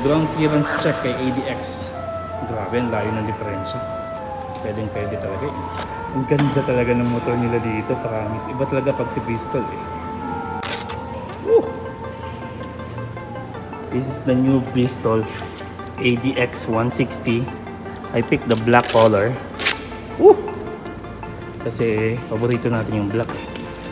ground clearance check kay ADX. Grabe, ang layo ng diferensya. Pwede talaga eh. Ang ganda talaga ng motor nila dito, promise. Iba talaga pag si Bristol eh. Woo! This is the new Bristol ADX 160. I picked the black color. Woo! Kasi paborito natin yung black.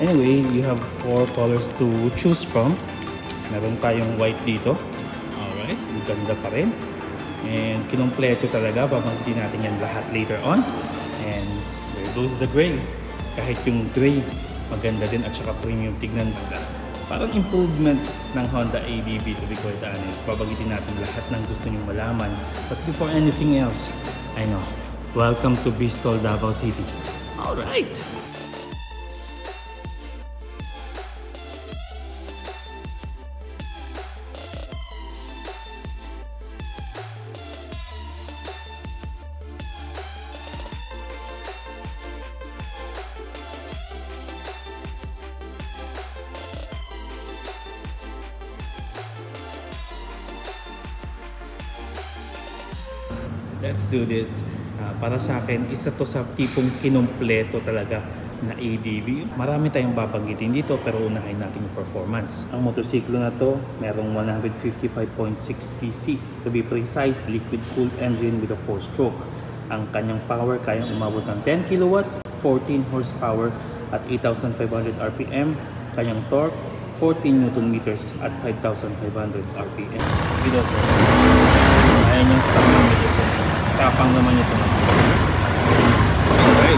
Anyway, you have 4 colors to choose from. Meron tayong white dito. Alright, ganda pa rin. And kinumpleto talaga, pamangkin natin yan lahat later on. And there goes the gray. Kahit yung gray, maganda din at saka premium tignan. Parang improvement ng Honda ADV, to be quite honest. Babagitin natin lahat ng gusto nyo malaman. But before anything else, I know, welcome to Bristol, Davao City. Alright! Let's do this. Para sa akin, isa to sa tipong kinumpleto talaga na ADV. Marami tayong babanggitin dito pero unahin natin yung performance. Ang motorsiklo na to, merong 155.6cc. To be precise, liquid-cooled engine with a 4-stroke. Ang kanyang power kayang umabot ng 10 kilowatts, 14 horsepower at 8,500 RPM. Kanyang torque, 14 Newton meters at 5,500 RPM. Ayan yung stamina nito. Tapang naman ito. Alright.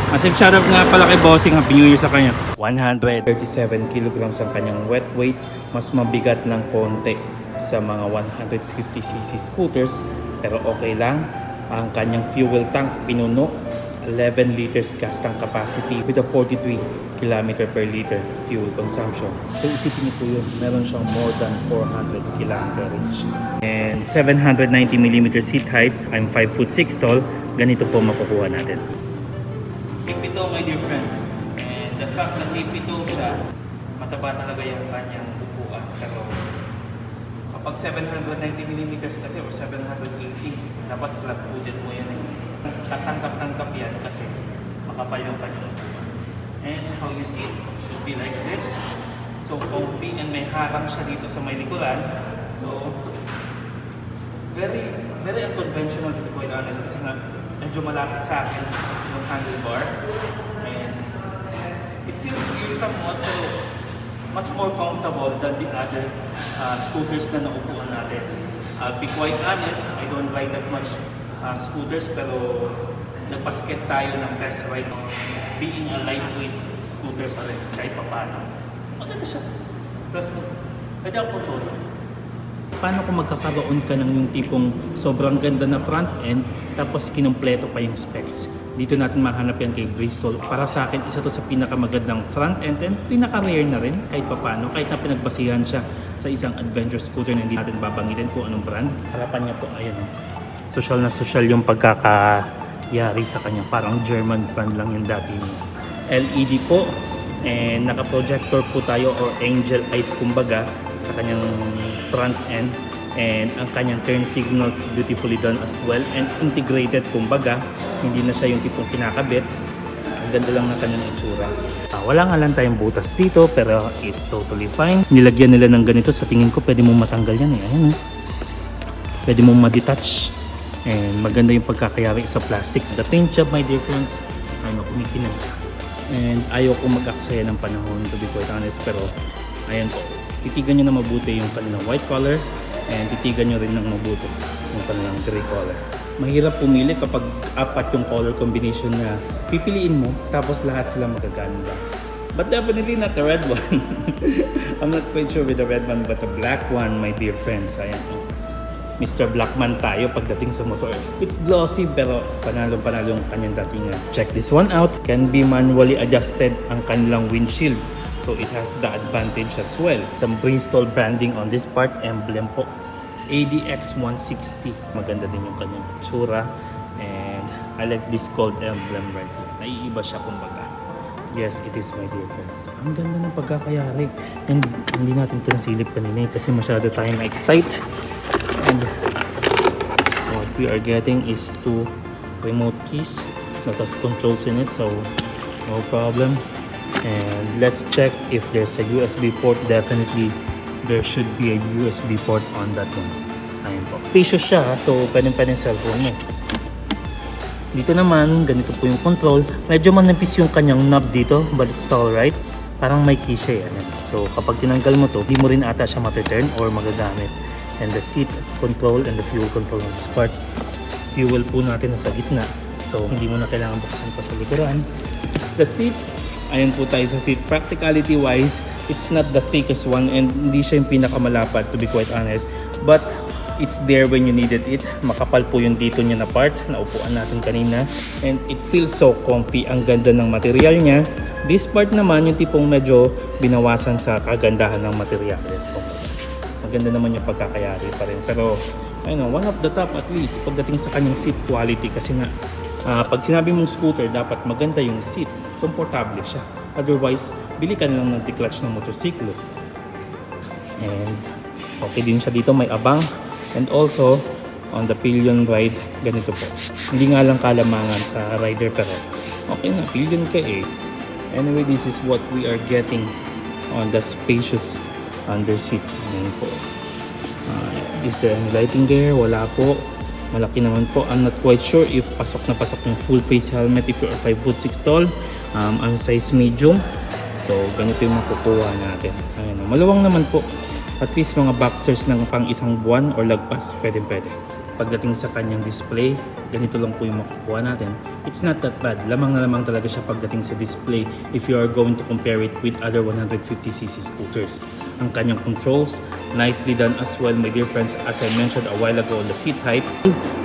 Massive shoutout nga pala kay Bossing. Happy New Year sa kanya. 137 kilograms ang kanyang wet weight. Mas mabigat ng konti sa mga 150cc scooters. Pero okay lang. Ang kanyang fuel tank pinuno. 11 liters gas tank capacity with a 43 km per liter fuel consumption. So isipin niyo po yun, meron siyang more than 400 km range. And 790mm seat height. I'm 5'6" tall. Ganito po makukuha natin. Tip ito, my dear friends. And the fact na tip ito siya, mataba talaga yung kanyang upuan. Pero kapag 790mm kasi or 780, dapat flat-footed mo yan eh. Tatangkap-tangkap yan kasi makapal yung kanyang upuan. And how you see it should be like this. So comfy and may harang siya dito sa may likuran. So very unconventional, to be quite honest, kasi nga medyo malapit sa akin yung handlebar. And it feels weird somewhat, pero much more comfortable than the other scooters na naupuan natin. I'll be quite honest, I don't ride that much scooters, pero nagpasket tayo ng test ride. Being a lightweight scooter pa rin, kahit pa paano. Maganda siya. Plus mo, pwede ako photo. Paano kung magkakaroon ka ng yung tipong sobrang ganda na front end, tapos kinumpleto pa yung specs? Dito natin mahanap yan kay Bristol. Para sa akin, isa to sa pinakamagandang front end and pinaka-rare na rin, kahit pa paano. Kahit na pinagbasihan siya sa isang adventure scooter na hindi natin babangitin kung anong brand. Harapan niya po, ayan o. Social na social yung pagkakayari sa kanya. Parang German brand lang yung dati niya. LED po. And naka-projector po tayo or angel eyes kumbaga sa kanyang front end. And ang kanyang turn signals beautifully done as well. And integrated kumbaga. Hindi na siya yung tipong kinakabit. Ang ganda lang ng kanyang itsura. Wala nga lang tayong butas dito pero it's totally fine. Nilagyan nila ng ganito. Sa tingin ko pwede mong matanggal yan eh. Ayan, pwede mong ma-detach. And maganda yung pagkakayari sa plastics. The paint job, my dear friends, kumikinang. And ayaw ko mag-aksaya ng panahon, to be quite honest. Pero ayan po, titigan nyo na mabuti yung kanilang white color. And titigan nyo rin ng mabuti yung kanilang gray color. Mahirap pumili kapag apat yung color combination na pipiliin mo. Tapos lahat sila magaganda. But definitely not the red one. I'm not quite sure with the red one, but the black one, my dear friends. Ayan po. Mr. Blackman tayo pagdating sa motor. It's glossy pero panalo-panalo yung kanyang datingan. Check this one out. Can be manually adjusted ang kanilang windshield. So it has the advantage as well. Some Bristol branding on this part. Emblem po. ADX 160. Maganda din yung kanyang tsura. And I like this gold emblem right here. Naiiba siya kumbaga. Yes, it is, my dear friends. Ang ganda ng pagkakayari. And hindi natin ito nasilip kanina kasi masyado tayong na-excite. And what we are getting is 2 remote keys that has controls in it, so no problem. And let's check if there's a USB port. Definitely there should be a USB port on that one. Ayun po. Spacious siya, so pwede cellphone niya. Dito naman, ganito po yung control. Medyo manipis yung kanyang knob dito, but it's alright. Parang may key siya yan. So kapag tinanggal mo to, di mo rin ata siya ma-turn or magagamit. And the seat control and the fuel control on this part. Fuel po natin nasa gitna, so hindi mo na kailangan buksan pa sa likuran. The seat, ayan po tayo sa seat. Practicality wise, it's not the thickest one and hindi siya yung pinakamalapad, to be quite honest. But it's there when you needed it. Makapal po yung dito niya na part na upuan natin kanina. And it feels so comfy. Ang ganda ng material niya. This part naman, yung tipong medyo binawasan sa kagandahan ng materials. Maganda naman yung pagkakayari pa rin. Pero, one of the top at least pagdating sa kanyang seat quality. Kasi nga, pag sinabi mong scooter, dapat maganda yung seat. Komportable siya. Otherwise, bili ka na lang ng T-clutch ng motorsiklo. And, okay din siya dito. May abang. And also, on the pillion ride, ganito po. Hindi nga lang kalamangan sa rider, pero okay na, pillion ka eh. Anyway, this is what we are getting on the spacious under seat. Ayan po. Is there any lighting there? Wala po. Malaki naman po. I'm not quite sure if pasok na pasok yung full face helmet if you're 5'6" tall. I'm size medium. So, ganito yung makukuha natin. Ayan, maluwang naman po. At least mga boxers ng pang isang buwan or lagpas, pwede. Pagdating sa kanyang display, ganito lang po yung makukuha natin. It's not that bad. Lamang na lamang talaga siya pagdating sa display if you are going to compare it with other 150cc scooters. Ang kanyang controls, nicely done as well, my dear friends. As I mentioned a while ago, the seat height,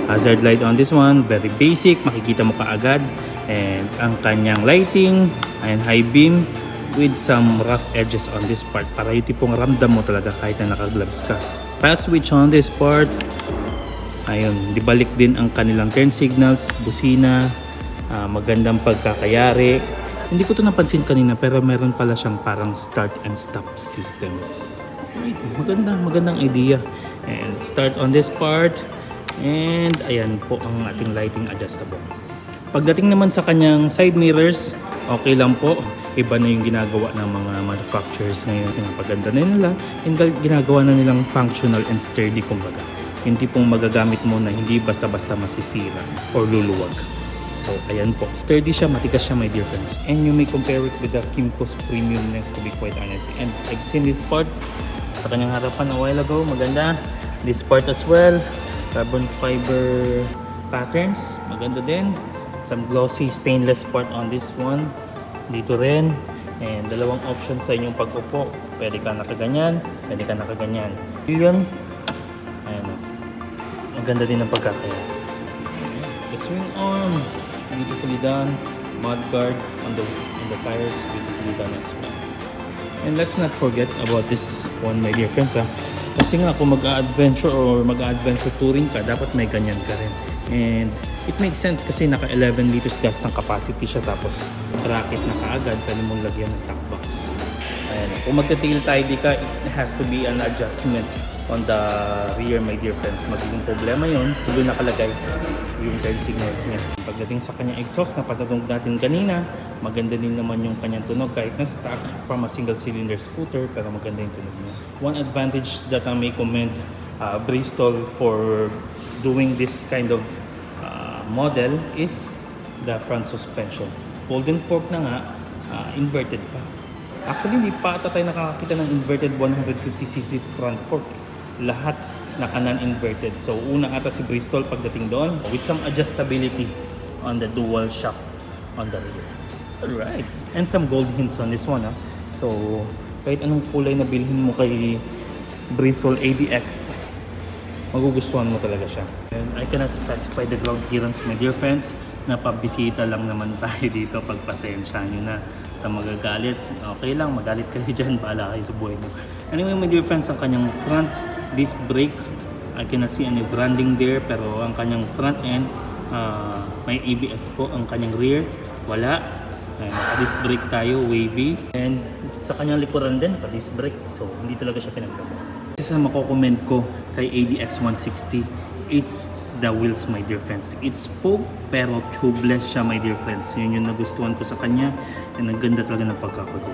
hazard light on this one, very basic, makikita mo kaagad. And ang kanyang lighting, ayan, high beam, with some rough edges on this part para yung tipong ramdam mo talaga kahit na naka-gloves ka. Fast switch on this part. Ayun, dibalik din ang kanilang turn signals, busina, magandang pagkakayari. Hindi ko to napansin kanina pero meron pala siyang parang start and stop system. Magandang idea. And start on this part. And ayan po ang ating lighting adjustable. Pagdating naman sa kanyang side mirrors, okay lang po. Iba na yung ginagawa ng mga manufacturers ngayon. Pinapaganda na nila. Yung ginagawa na nilang functional and sturdy kumbaga. Yung tipong magagamit mo na hindi basta-basta masisira or luluwag. So ayan po. Sturdy siya, matigas siya, my dear friends. And you may compare it with the Kymco's premiumness, to be quite honest. And I've seen this part sa kanyang harapan a while ago. Maganda. This part as well. Carbon fiber patterns. Maganda din. Some glossy stainless part on this one. Dito rin. And dalawang options sa inyong pag-upo. Pwede ka nakaganyan, pwede ka nakaganyan. Yun. Ayan o. Maganda din ang pagkakaya. The swing arm. Beautifully done. Mud guard on the tires. Beautifully done as well. And let's not forget about this one, my dear friends. Kasi nga kung mag-a-adventure or mag-a-adventure touring ka, dapat may ganyan ka rin. And it makes sense kasi naka 11 liters gas ng capacity siya, tapos bracket na kaagad, pwede mong lagyan ng tank box. Ayan. Kung magka-tail tidy ka, it has to be an adjustment on the rear, my dear friends. Magiging problema yun, doon nakalagay yung turn signals niya. Pagdating sa kanyang exhaust na patatunog natin kanina, maganda din naman yung kanyang tunog kahit na stock from a single cylinder scooter, pero maganda yung tunog niya. One advantage that I may commend Bristol for doing this kind of model is the front suspension. Golden fork na nga, inverted pa. Actually, hindi pa ata tayo nakakita ng inverted 150cc front fork. Lahat naka-non-inverted. So, una ata si Bristol pagdating doon with some adjustability on the dual shock on the rear. Alright. And some gold hints on this one. So, kahit anong kulay na bilhin mo kay Bristol ADX, magugustuhan mo talaga siya. And I cannot specify the ground clearance, my dear friends. Napabisita lang naman tayo dito. Pagpasensya nyo na sa magagalit. Okay lang, magalit kayo dyan. Bahala kayo sa buhay mo. Anyway, my dear friends, ang kanyang front disc brake, I cannot see any branding there. Pero ang kanyang front end, may ABS po. Ang kanyang rear, wala. Naka-disc brake tayo, wavy. And sa kanyang likuran din, naka-disc brake. So, hindi talaga siya pinagdamo. Isa mako-comment ko kay ADX 160, it's the wheels, my dear friends. It's spoke pero tubeless siya, my dear friends. Yun yung nagustuhan ko sa kanya, and ang ganda talaga ng pagkakagawa.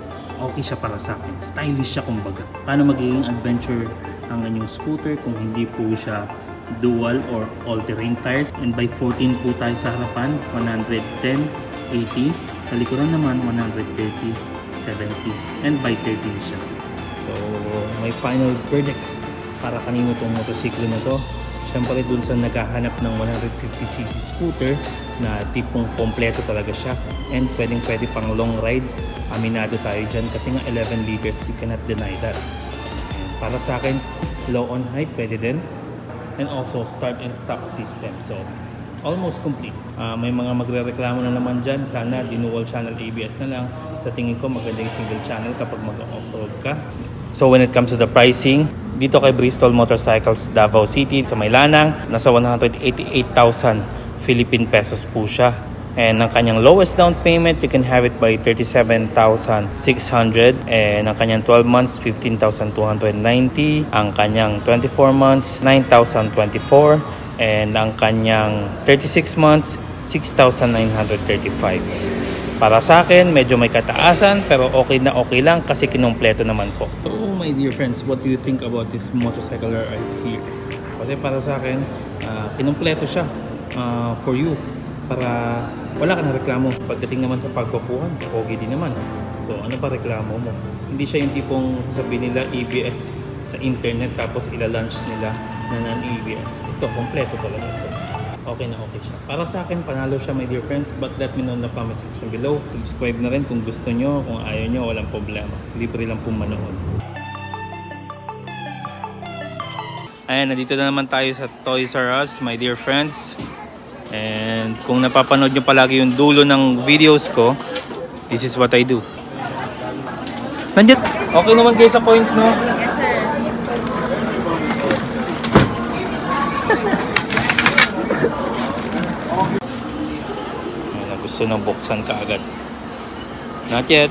Okay siya para sa akin, stylish siya kumbaga. Paano magiging adventure ang inyong scooter kung hindi po siya dual or all-terrain tires? And by 14 po tayo sa harapan, 110, 80. Sa likuran naman, 130, 70. And by 30 siya. So, may final verdict para kanino itong motosiklo na to. Siyempre dun sa naghahanap ng 150cc scooter na tipong kompleto talaga siya. And pwede pang long ride. Aminado tayo dyan kasi nga 11 liters, you cannot deny that. And para sa akin, low on height, pwede din. And also start and stop system. So, almost complete. May mga magre-reklamo na naman dyan. Sana dual channel ABS na lang. Sa tingin ko maganda yung single channel kapag mag-off-road ka. So when it comes to the pricing, dito kay Bristol Motorcycles Davao City sa Maylanang, nasa 188,000 Philippine pesos po siya. And ang kanyang lowest down payment, you can have it by 37,600. And ang kanyang 12 months, 15,290. Ang kanyang 24 months, 9,024. And ang kanyang 36 months, 6,935. Para sa akin, medyo may kataasan pero okay na okay lang kasi kinumpleto naman po. So my dear friends, what do you think about this motorcycle right here? Kasi para sa akin, kinumpleto siya for you. Para wala ka na reklamo. Pagdating naman sa pagpapuhan, okay din naman. So ano pa reklamo mo? Hindi siya yung tipong sabihin nila ABS sa internet tapos ila-launch nila na non-ABS. Ito, kompleto talaga. So okay na okay siya. Para sa akin, panalo siya my dear friends, but let me know in the comment section below. Subscribe na rin kung gusto nyo, kung ayaw nyo, walang problema. Libre lang po manood. Ayan, nandito na naman tayo sa Toys R Us, my dear friends. And kung napapanood nyo palagi yung dulo ng videos ko, this is what I do. Nandiyan, okay naman kayo sa coins, no? Gusto nang buksan ka agad. Not yet.